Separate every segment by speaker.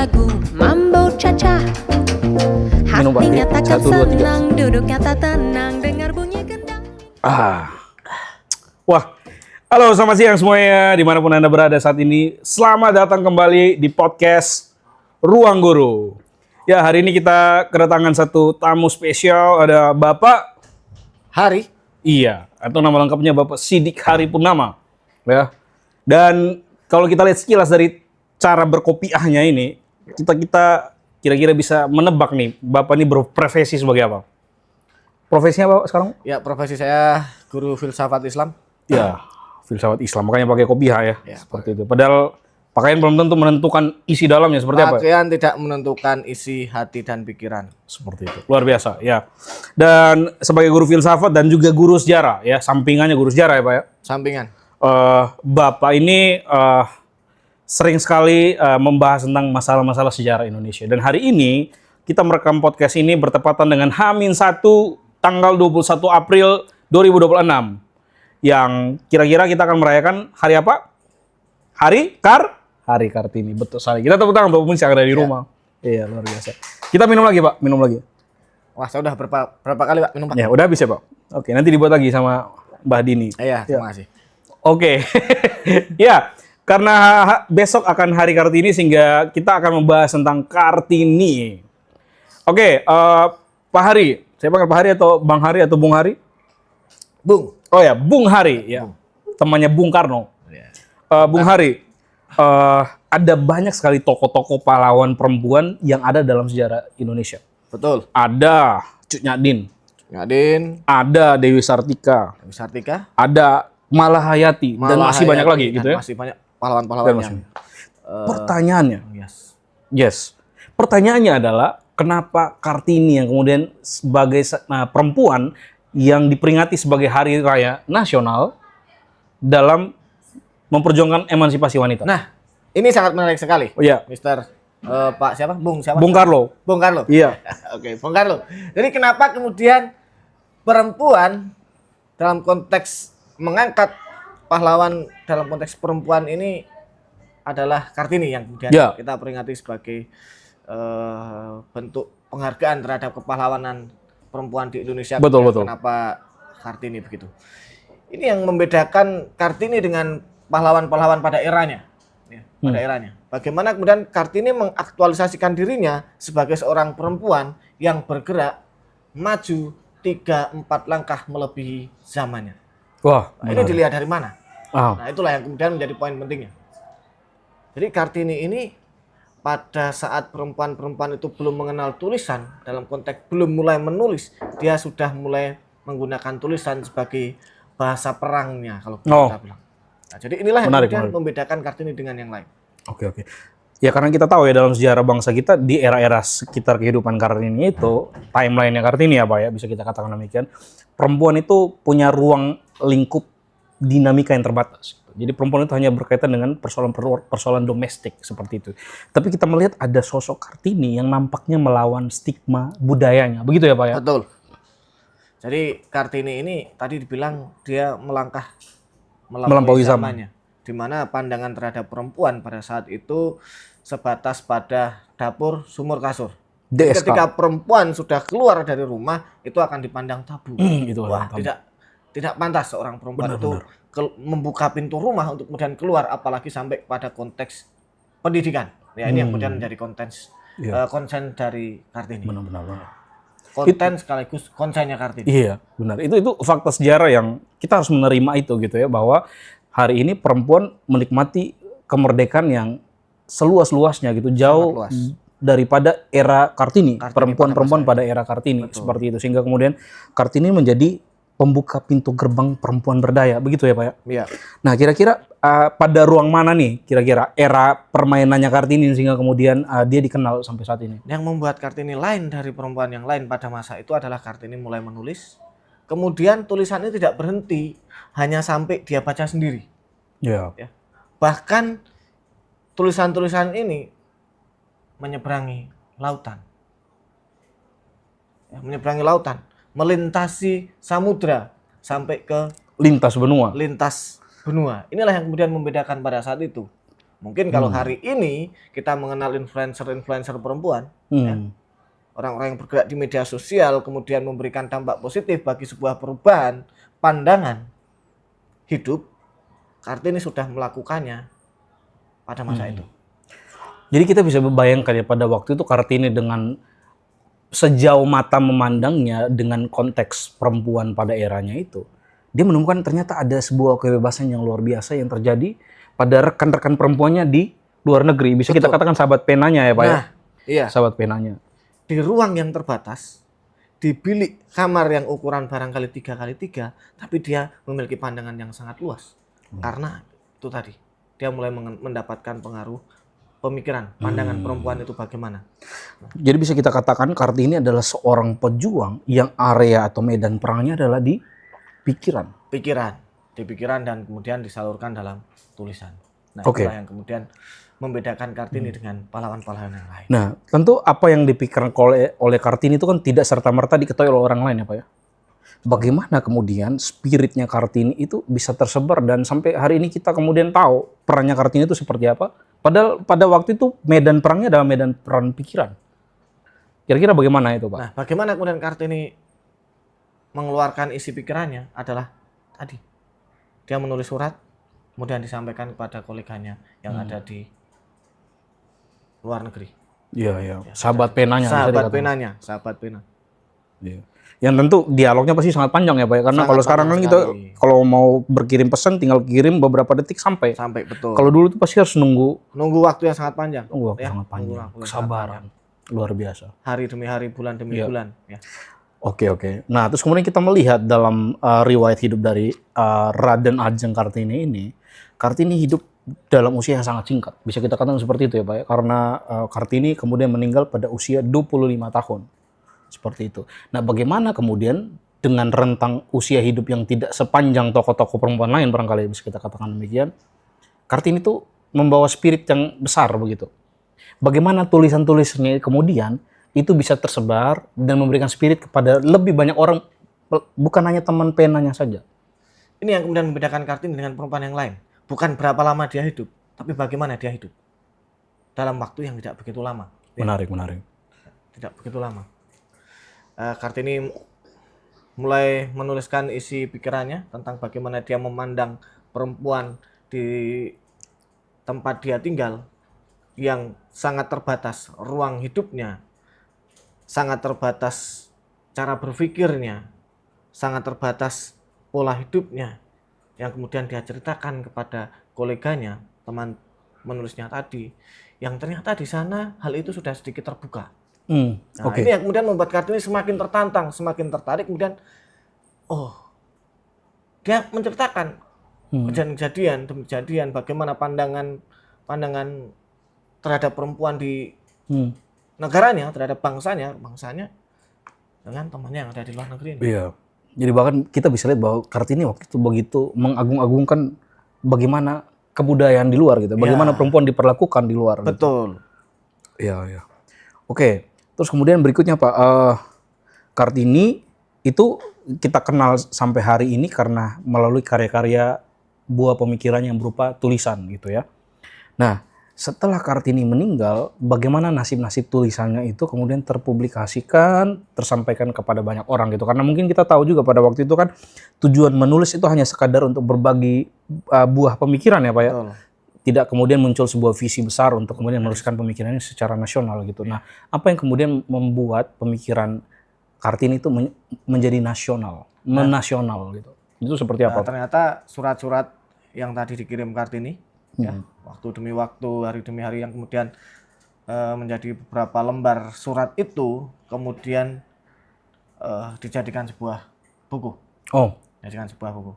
Speaker 1: lagu Mambo Cha-Cha. Hatinya takkan senang, duduknya tak tenang, dengar bunyi gendang.
Speaker 2: Wah, halo selamat siang semuanya, dimanapun Anda berada saat ini. Selamat datang kembali di podcast Ruang Guru. Ya, hari ini kita kedatangan satu tamu spesial, ada Bapak
Speaker 3: Hari?
Speaker 2: Iya, atau nama lengkapnya Bapak Sidik Hari Purnama. Ya. Dan kalau kita lihat sekilas dari cara berkopiahnya ini, kita kira-kira bisa menebak nih, Bapak ini berprofesi sebagai apa? Profesinya Bapak sekarang?
Speaker 3: Ya, profesi saya guru filsafat Islam.
Speaker 2: Ya, filsafat Islam, makanya pakai kopiah ya,
Speaker 3: Ya,
Speaker 2: seperti itu. Padahal pakaian belum tentu menentukan isi dalamnya seperti apa.
Speaker 3: Pakaian tidak menentukan isi hati dan pikiran.
Speaker 2: Seperti itu, luar biasa ya. Dan sebagai guru filsafat dan juga guru sejarah ya, sampingannya guru sejarah ya Pak ya.
Speaker 3: Sampingan.
Speaker 2: Bapak ini sering sekali membahas tentang masalah-masalah sejarah Indonesia. Dan hari ini kita merekam podcast ini bertepatan dengan H-1 tanggal 21 April 2026. Yang kira-kira kita akan merayakan hari apa? Hari Kartini. Betul sekali. Kita tepuk tangan untuk pemirsa yang ada di rumah. Iya, luar biasa. Kita minum lagi, Pak. Minum lagi.
Speaker 3: Wah, saya udah berapa kali Pak minum Pak?
Speaker 2: Ya, udah habis ya, Pak. Oke, nanti dibuat lagi sama Mbah Dini.
Speaker 3: Iya, terima kasih.
Speaker 2: Oke. Ya, karena besok akan hari Kartini sehingga kita akan membahas tentang Kartini. Oke, Pak Hari. Saya panggil Pak Hari atau Bang Hari atau Bung Hari?
Speaker 3: Bung.
Speaker 2: Oh ya, Bung Hari ya. Temannya Bung Karno. Bung Hari, ada banyak sekali tokoh-tokoh pahlawan perempuan yang ada dalam sejarah Indonesia.
Speaker 3: Betul.
Speaker 2: Ada Cut Nyak
Speaker 3: Ngadin,
Speaker 2: ada Dewi Sartika,
Speaker 3: Sartika,
Speaker 2: ada Malahayati, dan masih banyak lagi gitu ya.
Speaker 3: Masih banyak pahlawan-pahlawan yang
Speaker 2: Pertanyaannya,
Speaker 3: yes.
Speaker 2: Pertanyaannya adalah kenapa Kartini yang kemudian sebagai perempuan yang diperingati sebagai hari raya nasional dalam memperjuangkan emansipasi wanita.
Speaker 3: Nah, ini sangat menarik sekali.
Speaker 2: Oh iya,
Speaker 3: Mister Pak siapa? Bung siapa?
Speaker 2: Bung Karno.
Speaker 3: Bung Karno.
Speaker 2: Iya.
Speaker 3: Oke, Bung Karno. Jadi kenapa kemudian perempuan dalam konteks mengangkat pahlawan dalam konteks perempuan ini adalah Kartini yang kemudian kita peringati sebagai bentuk penghargaan terhadap kepahlawanan perempuan di Indonesia.
Speaker 2: Betul.
Speaker 3: Kenapa Kartini begitu? Ini yang membedakan Kartini dengan pahlawan-pahlawan pada eranya. Pada eranya. Bagaimana kemudian Kartini mengaktualisasikan dirinya sebagai seorang perempuan yang bergerak maju 3-4 langkah melebihi zamannya.
Speaker 2: Wah,
Speaker 3: ini dilihat dari mana?
Speaker 2: Ah.
Speaker 3: Nah, itulah yang kemudian menjadi poin pentingnya. Jadi Kartini ini pada saat perempuan-perempuan itu belum mengenal tulisan, dalam konteks belum mulai menulis, dia sudah mulai menggunakan tulisan sebagai bahasa perangnya kalau kita bilang. Nah, jadi inilah yang kemudian membedakan Kartini dengan yang lain.
Speaker 2: Oke. Ya karena kita tahu ya dalam sejarah bangsa kita di era-era sekitar kehidupan Kartini itu, timeline-nya Kartini ya Pak ya, bisa kita katakan demikian, perempuan itu punya ruang lingkup dinamika yang terbatas. Jadi perempuan itu hanya berkaitan dengan persoalan domestik seperti itu. Tapi kita melihat ada sosok Kartini yang nampaknya melawan stigma budayanya. Begitu ya Pak ya?
Speaker 3: Betul. Jadi Kartini ini tadi dibilang dia melampaui zamannya. Di mana pandangan terhadap perempuan pada saat itu sebatas pada dapur sumur kasur. Ketika perempuan sudah keluar dari rumah itu akan dipandang tabu. Wah, tidak pantas seorang perempuan itu membuka pintu rumah untuk kemudian keluar, apalagi sampai pada konteks pendidikan. Ya ini yang kemudian menjadi konsen dari Kartini.
Speaker 2: Benar.
Speaker 3: Konten sekaligus konsennya Kartini.
Speaker 2: Iya, benar. Itu fakta sejarah yang kita harus menerima itu gitu ya, bahwa hari ini perempuan menikmati kemerdekaan yang seluas-luasnya gitu, jauh daripada era Kartini. Perempuan-perempuan pada era Kartini. Betul. Seperti itu, sehingga kemudian Kartini menjadi pembuka pintu gerbang perempuan berdaya, begitu ya Pak ya?
Speaker 3: Iya.
Speaker 2: Nah kira-kira pada ruang mana nih kira-kira era permainannya Kartini sehingga kemudian dia dikenal sampai saat ini?
Speaker 3: Yang membuat Kartini lain dari perempuan yang lain pada masa itu adalah Kartini mulai menulis, kemudian tulisannya tidak berhenti hanya sampai dia baca sendiri.
Speaker 2: Ya.
Speaker 3: Bahkan tulisan-tulisan ini menyeberangi lautan. Menyeberangi lautan, melintasi samudra sampai ke
Speaker 2: lintas benua.
Speaker 3: Inilah yang kemudian membedakan pada saat itu Mungkin kalau hari ini kita mengenal influencer perempuan, ya, orang-orang yang bergerak di media sosial kemudian memberikan dampak positif bagi sebuah perubahan pandangan hidup, Kartini sudah melakukannya pada masa itu.
Speaker 2: Jadi kita bisa bayangkan ya pada waktu itu Kartini dengan sejauh mata memandangnya dengan konteks perempuan pada eranya itu, dia menemukan ternyata ada sebuah kebebasan yang luar biasa yang terjadi pada rekan-rekan perempuannya di luar negeri. Bisa kita katakan sahabat penanya ya Pak ya?
Speaker 3: Iya.
Speaker 2: Sahabat penanya.
Speaker 3: Di ruang yang terbatas, di bilik kamar yang ukuran barangkali 3x3, tapi dia memiliki pandangan yang sangat luas. Karena itu tadi, dia mulai mendapatkan pengaruh pemikiran, pandangan perempuan itu bagaimana.
Speaker 2: Jadi bisa kita katakan Kartini adalah seorang pejuang yang area atau medan perangnya adalah di pikiran.
Speaker 3: Di pikiran dan kemudian disalurkan dalam tulisan. Nah,
Speaker 2: Oke.
Speaker 3: itulah yang kemudian membedakan Kartini dengan pahlawan-pahlawan yang lain.
Speaker 2: Nah, tentu apa yang dipikirkan oleh Kartini itu kan tidak serta-merta diketahui oleh orang lain ya Pak ya. Bagaimana kemudian spiritnya Kartini itu bisa tersebar dan sampai hari ini kita kemudian tahu perannya Kartini itu seperti apa. Padahal pada waktu itu medan perangnya adalah medan perang pikiran. Kira-kira bagaimana itu Pak?
Speaker 3: Nah, bagaimana kemudian Kartini mengeluarkan isi pikirannya adalah tadi. Dia menulis surat, kemudian disampaikan kepada koleganya yang ada di luar negeri.
Speaker 2: Iya. Sahabat penanya.
Speaker 3: Sahabat pena.
Speaker 2: Iya. Yang tentu dialognya pasti sangat panjang ya Pak ya. Karena
Speaker 3: Sangat
Speaker 2: kalau sekarang kan
Speaker 3: panjang
Speaker 2: kita
Speaker 3: sekali.
Speaker 2: kalau mau berkirim pesan tinggal kirim beberapa detik sampai.
Speaker 3: Betul.
Speaker 2: Kalau dulu itu pasti harus nunggu
Speaker 3: waktu yang sangat panjang.
Speaker 2: waktu
Speaker 3: Ya,
Speaker 2: sangat panjang.
Speaker 3: nunggu waktu yang sangat
Speaker 2: Kesabaran. Luar biasa.
Speaker 3: hari demi hari, bulan demi bulan. Ya.
Speaker 2: Oke. Nah, terus kemudian kita melihat dalam riwayat hidup dari Raden Ajeng Kartini ini, Kartini hidup dalam usia yang sangat singkat. Bisa kita katakan seperti itu ya Pak ya. Karena Kartini kemudian meninggal pada usia 25 tahun. Seperti itu. Nah, bagaimana kemudian dengan rentang usia hidup yang tidak sepanjang tokoh-tokoh perempuan lain barangkali bisa kita katakan demikian, Kartini itu membawa spirit yang besar begitu. Bagaimana tulisan-tulisannya kemudian itu bisa tersebar dan memberikan spirit kepada lebih banyak orang, bukan hanya teman penanya saja.
Speaker 3: Ini yang kemudian membedakan Kartini dengan perempuan yang lain. Bukan berapa lama dia hidup, tapi bagaimana dia hidup. Dalam waktu yang tidak begitu lama.
Speaker 2: Menarik.
Speaker 3: Tidak begitu lama. Kartini mulai menuliskan isi pikirannya tentang bagaimana dia memandang perempuan di tempat dia tinggal yang sangat terbatas ruang hidupnya, sangat terbatas cara berpikirnya, sangat terbatas pola hidupnya, yang kemudian dia ceritakan kepada koleganya, teman menulisnya tadi, yang ternyata di sana hal itu sudah sedikit terbuka. Nah, ini yang kemudian membuat Kartini semakin tertantang, semakin tertarik, kemudian dia menceritakan kejadian demi kejadian bagaimana pandangan terhadap perempuan di negaranya, terhadap bangsanya dengan temannya yang ada di luar negeri ini.
Speaker 2: Iya. Jadi bahkan kita bisa lihat bahwa Kartini waktu itu begitu mengagung-agungkan bagaimana kebudayaan di luar gitu, bagaimana perempuan diperlakukan di luar.
Speaker 3: Betul.
Speaker 2: Gitu. Iya. Oke. Terus kemudian berikutnya Pak, Kartini itu kita kenal sampai hari ini karena melalui karya-karya buah pemikiran yang berupa tulisan gitu ya. Nah, setelah Kartini meninggal, bagaimana nasib-nasib tulisannya itu kemudian terpublikasikan, tersampaikan kepada banyak orang gitu. Karena mungkin kita tahu juga pada waktu itu kan tujuan menulis itu hanya sekadar untuk berbagi buah pemikiran ya Pak ya.
Speaker 3: Betul.
Speaker 2: Tidak kemudian muncul sebuah visi besar untuk kemudian meneruskan pemikirannya secara nasional gitu. Nah, apa yang kemudian membuat pemikiran Kartini itu menjadi nasional, menasional gitu? Itu seperti apa?
Speaker 3: Ternyata surat-surat yang tadi dikirim Kartini, ya, waktu demi waktu, hari demi hari, yang kemudian menjadi beberapa lembar surat itu, kemudian dijadikan sebuah buku. Dijadikan sebuah buku.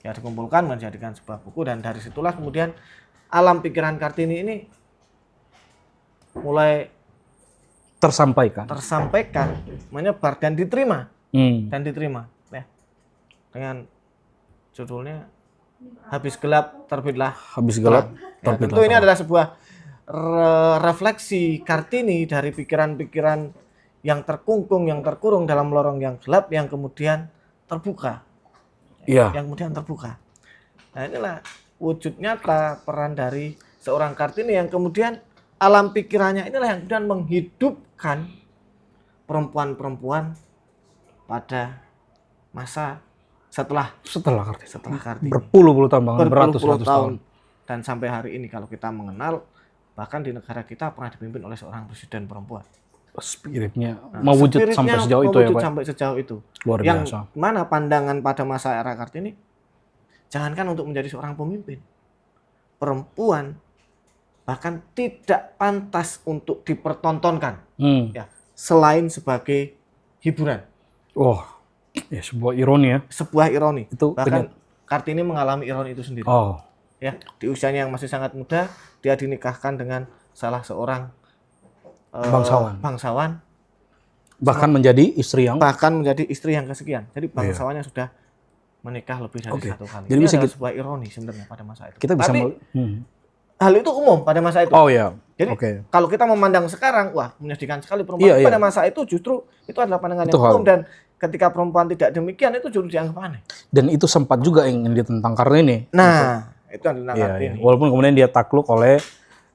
Speaker 3: Ya, dikumpulkan menjadikan sebuah buku, dan dari situlah kemudian alam pikiran Kartini ini mulai
Speaker 2: tersampaikan,
Speaker 3: menyebar dan diterima, ya, dengan judulnya Habis Gelap Terbitlah Terang. Ya, tentu ini adalah sebuah refleksi Kartini dari pikiran-pikiran yang terkungkung, yang terkurung dalam lorong yang gelap, yang kemudian terbuka. Nah, inilah wujud nyata peran dari seorang Kartini yang kemudian alam pikirannya inilah yang kemudian menghidupkan perempuan-perempuan pada masa setelah Kartini.
Speaker 2: Berpuluh-puluh tahun, bahkan beratus-ratus tahun.
Speaker 3: Dan sampai hari ini kalau kita mengenal, bahkan di negara kita pernah dipimpin oleh seorang presiden perempuan.
Speaker 2: Spiritnya mewujud sampai sejauh itu ya Pak?
Speaker 3: Sampai sejauh itu.
Speaker 2: Luar biasa.
Speaker 3: Yang mana pandangan pada masa era Kartini, jangankan untuk menjadi seorang pemimpin, perempuan bahkan tidak pantas untuk dipertontonkan. Ya, selain sebagai hiburan.
Speaker 2: Oh, ya sebuah ironi ya.
Speaker 3: Sebuah ironi.
Speaker 2: Itu
Speaker 3: bahkan Kartini mengalami ironi itu sendiri.
Speaker 2: Oh.
Speaker 3: Ya, di usianya yang masih sangat muda, dia dinikahkan dengan salah seorang bangsawan.
Speaker 2: Bahkan menjadi istri yang
Speaker 3: kesekian. Jadi bangsawannya sudah menikah lebih dari satu kali.
Speaker 2: Jadi
Speaker 3: ini adalah sebuah ironi sebenarnya pada masa itu.
Speaker 2: Kita bisa
Speaker 3: hal itu umum pada masa itu.
Speaker 2: Oh ya.
Speaker 3: Jadi kalau kita memandang sekarang, wah menyedihkan sekali perempuan. Pada masa itu justru itu adalah pandangan yang umum, dan ketika perempuan tidak demikian itu justru dianggap aneh. Dan itu sempat juga ingin ditentang Kartini. Nah, itu yang ditentang Kartini. Walaupun kemudian dia takluk oleh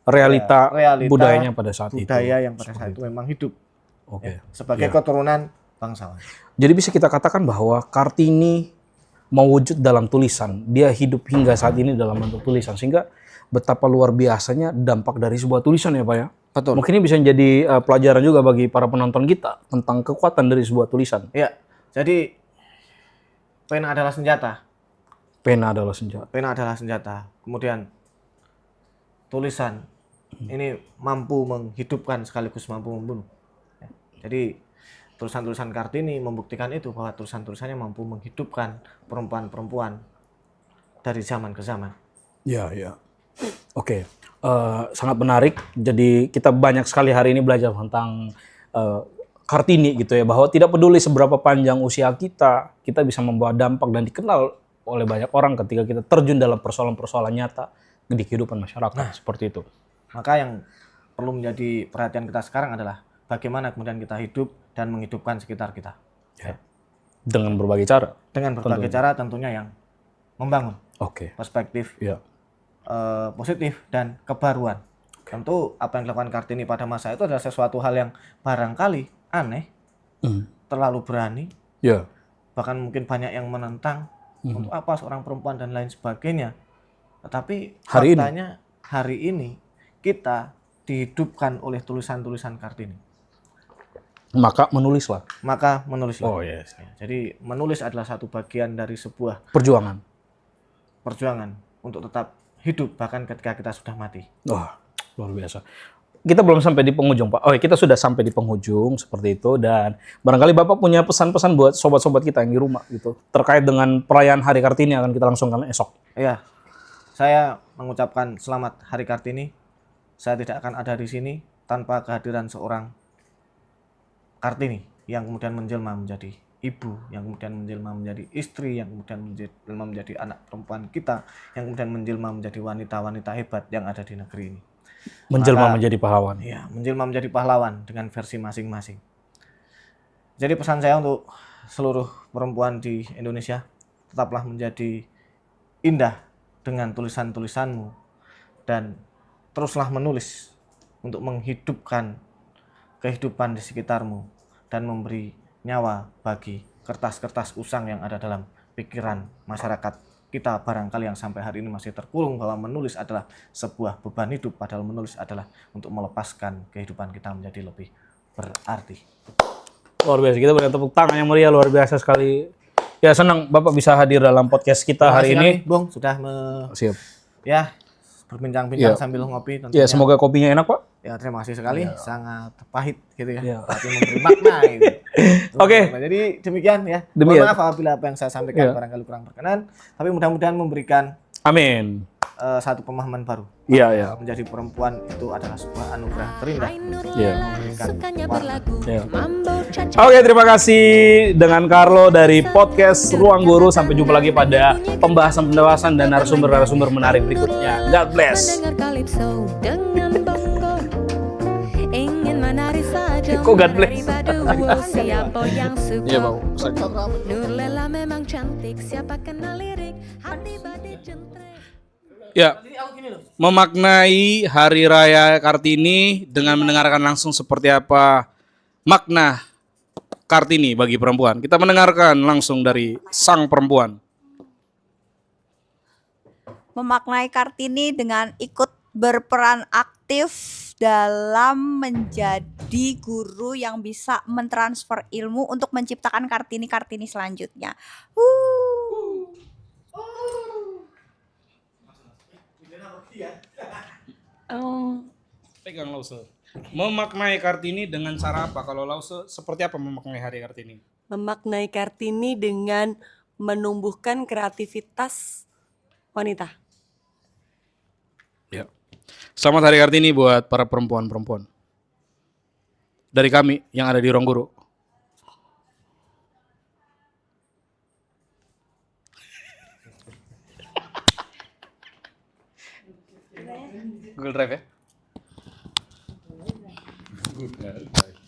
Speaker 3: realita budayanya pada saat itu. Budaya yang pada saat itu memang hidup. Sebagai keturunan bangsawan. Jadi bisa kita katakan bahwa Kartini mewujud dalam tulisan. Dia hidup hingga saat ini dalam bentuk tulisan, sehingga betapa luar biasanya dampak dari sebuah tulisan ya Pak ya. Betul. Mungkin ini bisa menjadi pelajaran juga bagi para penonton kita tentang kekuatan dari sebuah tulisan. Iya. Jadi pena adalah senjata. Pena adalah senjata. Kemudian tulisan ini mampu menghidupkan sekaligus mampu membunuh. Jadi tulisan-tulisan Kartini membuktikan itu, bahwa tulisan-tulisannya mampu menghidupkan perempuan-perempuan dari zaman ke zaman. Iya, iya. Oke, sangat menarik. Jadi kita banyak sekali hari ini belajar tentang Kartini gitu ya, bahwa tidak peduli seberapa panjang usia kita bisa membawa dampak dan dikenal oleh banyak orang ketika kita terjun dalam persoalan-persoalan nyata di kehidupan masyarakat. Seperti itu. Maka yang perlu menjadi perhatian kita sekarang adalah bagaimana kemudian kita hidup dan menghidupkan sekitar kita. Ya. Dengan berbagai cara. Dengan berbagai cara tentunya yang membangun perspektif positif dan kebaruan. Tentu apa yang dilakukan Kartini pada masa itu adalah sesuatu hal yang barangkali aneh, terlalu berani, bahkan mungkin banyak yang menentang, untuk apa seorang perempuan dan lain sebagainya. Tetapi faktanya hari ini kita dihidupkan oleh tulisan-tulisan Kartini. Maka menulislah. Oh yes. Jadi menulis adalah satu bagian dari sebuah perjuangan untuk tetap hidup bahkan ketika kita sudah mati. Wah, luar biasa. Kita belum sampai di penghujung, Pak. Kita sudah sampai di penghujung seperti itu, dan barangkali Bapak punya pesan-pesan buat sobat-sobat kita yang di rumah gitu terkait dengan perayaan Hari Kartini yang akan kita langsungkan esok. Iya. Saya mengucapkan selamat Hari Kartini. Saya tidak akan ada di sini tanpa kehadiran seorang Kartini yang kemudian menjelma menjadi ibu, yang kemudian menjelma menjadi istri, yang kemudian menjelma menjadi anak perempuan kita, yang kemudian menjelma menjadi wanita-wanita hebat yang ada di negeri ini. Menjadi pahlawan. Iya, menjelma menjadi pahlawan dengan versi masing-masing. Jadi pesan saya untuk seluruh perempuan di Indonesia, tetaplah menjadi indah dengan tulisan-tulisanmu dan teruslah menulis untuk menghidupkan kehidupan di sekitarmu dan memberi nyawa bagi kertas-kertas usang yang ada dalam pikiran masyarakat kita barangkali yang sampai hari ini masih terkurung bahwa menulis adalah sebuah beban hidup, padahal menulis adalah untuk melepaskan kehidupan kita menjadi lebih berarti. Luar biasa, kita berikan tepuk tangan yang meriah, luar biasa sekali. Ya, senang Bapak bisa hadir dalam podcast kita hari ini. Bung, sudah siap. Ya, berbincang-bincang sambil ngopi tentunya. Ya, semoga kopinya enak, Pak. Ya, terima kasih sekali. Sangat pahit gitu ya. Tapi memberi makna gitu. Jadi demikian ya. Mohon maaf apabila apa yang saya sampaikan barangkali kurang berkenan, tapi mudah-mudahan memberikan satu pemahaman baru. Iya. Menjadi perempuan itu adalah sebuah anugerah terindah. Iya. Oke, terima kasih dengan Carlo dari podcast Ruang Guru. Sampai jumpa lagi pada pembahasan dan narasumber-narasumber menarik berikutnya. God bless. Kok God bless? Iya, Bang. Nurlela memang cantik, siapa kenal lirik, hati badi centre.
Speaker 2: Ya, memaknai Hari Raya Kartini dengan mendengarkan langsung seperti apa makna Kartini bagi perempuan. Kita mendengarkan langsung dari sang perempuan.
Speaker 4: Memaknai Kartini dengan ikut berperan aktif dalam menjadi guru yang bisa mentransfer ilmu untuk menciptakan Kartini-Kartini selanjutnya.
Speaker 2: Pegang Lause. Memaknai Kartini dengan cara apa? Kalau Lause seperti apa memaknai Hari Kartini?
Speaker 5: Memaknai Kartini dengan menumbuhkan kreativitas wanita.
Speaker 2: Ya. Selamat Hari Kartini buat para perempuan-perempuan. Dari kami yang ada di Ruang Guru. Google Drive ya? Google Drive.